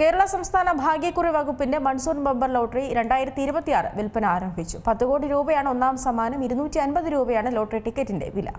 കേരള സംസ്ഥാന ഭാഗ്യക്കുറി വകുപ്പിന്റെ മൺസൂൺ ബമ്പർ ലോട്ടറി 2026 വിൽപ്പന ആരംഭിച്ചു. 10 കോടി രൂപയാണ് ഒന്നാം സമ്മാനം. 250 രൂപയാണ് ലോട്ടറി ടിക്കറ്റിന്റെ വില.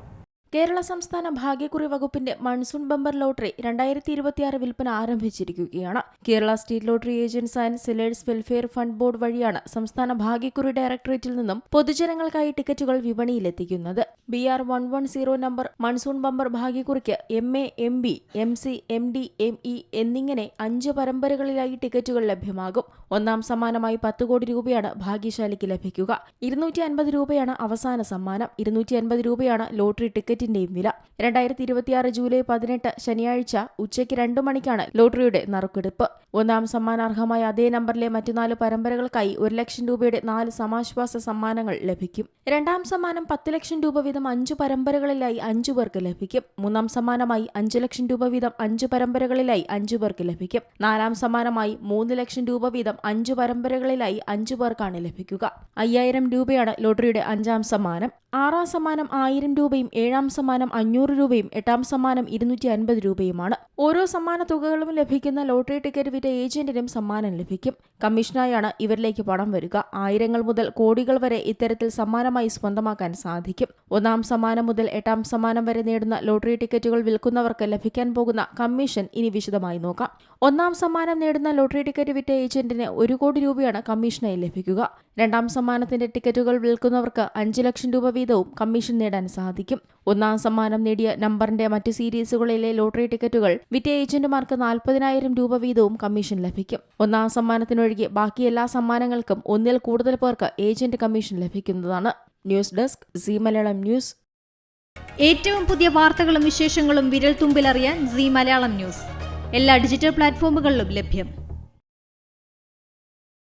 കേരള സംസ്ഥാന ഭാഗ്യക്കുറി വകുപ്പിന്റെ മൺസൂൺ ബമ്പർ ലോട്ടറി 2026 വിൽപ്പന ആരംഭിച്ചിരിക്കുകയാണ്. Kerala state lottery agents and sellers welfare fund board വഴിയാണ് സംസ്ഥാന ഭാഗ്യക്കുറി ഡയറക്ടറേറ്റിൽ നിന്നും പൊതുജനങ്ങൾക്കായി ടിക്കറ്റുകൾ വിപണിയിലെത്തിക്കുന്നത്. BR 110 നമ്പർ മൺസൂൺ ബമ്പർ ഭാഗ്യക്കുറിക്ക് MA, MB, MC, MD, ME എന്നിങ്ങനെ 5 പരമ്പരകളിലായി ടിക്കറ്റുകൾ ലഭ്യമാകും. ഒന്നാം സമ്മാനമായി 10 കോടി രൂപയാണ് ഭാഗ്യശാലിക്ക് ലഭിക്കുക. 250 രൂപയാണ് അവസാന സമ്മാനം. 250 രൂപയാണ് ലോട്ടറി ടിക്കറ്റിന്റെയും വില. 2026 ജൂലൈ 18 ശനിയാഴ്ച ഉച്ചയ്ക്ക് 2 മണിക്കാണ് ലോട്ടറിയുടെ നറുക്കെടുപ്പ്. ഒന്നാം സമ്മാനാർഹമായ അതേ നമ്പറിലെ മറ്റു 4 പരമ്പരകൾക്കായി 1 ലക്ഷം രൂപയുടെ 4 സമാശ്വാസ സമ്മാനങ്ങൾ ലഭിക്കും. രണ്ടാം സമ്മാനം 10 ലക്ഷം രൂപ വീതം 5 പരമ്പരകളിലായി 5 പേർക്ക് ലഭിക്കും. മൂന്നാം സമ്മാനമായി 5 ലക്ഷം രൂപ വീതം 5 പരമ്പരകളിലായി 5 പേർക്ക് ലഭിക്കും. നാലാം സമ്മാനമായി 3 ലക്ഷം രൂപ വീതം 5 പരമ്പരകളിലായി 5 പേർക്കാണ് ലഭിക്കുക. 5000 രൂപയാണ് ലോട്ടറിയുടെ 5ാം സമ്മാനം. 6ാം സമ്മാനം 1000 രൂപയും 7ാം സമ്മാനം 500 രൂപയും 8ാം സമ്മാനം 250 രൂപയുമാണ്. ഓരോ സമ്മാന തുകകളും ലഭിക്കുന്ന ലോട്ടറി ടിക്കറ്റ് വിറ്റ ഏജന്റിനും സമ്മാനം ലഭിക്കും. കമ്മീഷനായാണ് ഇവരിലേക്ക് പണം വരിക. ആയിരങ്ങൾ മുതൽ കോടികൾ വരെ ഇത്തരത്തിൽ സമ്മാനമായി സ്വന്തമാക്കാൻ സാധിക്കും. 1ാം സമ്മാനം മുതൽ 8ാം സമ്മാനം വരെ നേടുന്ന ലോട്ടറി ടിക്കറ്റുകൾ വിൽക്കുന്നവർക്ക് ലഭിക്കാൻ പോകുന്ന കമ്മീഷൻ ഇനി വിശദമായി നോക്കാം. 1ാം സമ്മാനം നേടുന്ന ലോട്ടറി ടിക്കറ്റ് വിറ്റ ഏജന്റിന് 1 കോടി രൂപയാണ് കമ്മീഷനായി ലഭിക്കുക. 2ാം സമ്മാനത്തിന്റെ ടിക്കറ്റുകൾ വിൽക്കുന്നവർക്ക് 5 ലക്ഷം രൂപ വീതവും കമ്മീഷൻ നേടാൻ സാധിക്കും. 1ാം സമ്മാനം നേടിയ നമ്പറിന്റെ മറ്റ് സീരീസുകളിലെ ലോട്ടറി ടിക്കറ്റുകൾ വിറ്റ ഏജന്റുമാർക്ക് 40,000 രൂപ വീതവും കമ്മീഷൻ ലഭിക്കും. 1ാം സമ്മാനത്തിനൊഴികെ ബാക്കി എല്ലാ സമ്മാനങ്ങൾക്കും 1-ൽ കൂടുതൽ പേർക്ക് ഏജന്റ് കമ്മീഷൻ ലഭിക്കുന്നതാണ്. News desk Zee Malayalam news. ഏറ്റവും പുതിയ വാർത്തകളും വിശേഷങ്ങളും വിരൽ തുമ്പിലറിയാൻ സീ മലയാളം ന്യൂസ് എല്ലാ ഡിജിറ്റൽ പ്ലാറ്റ്ഫോമുകളിലും ലഭ്യം.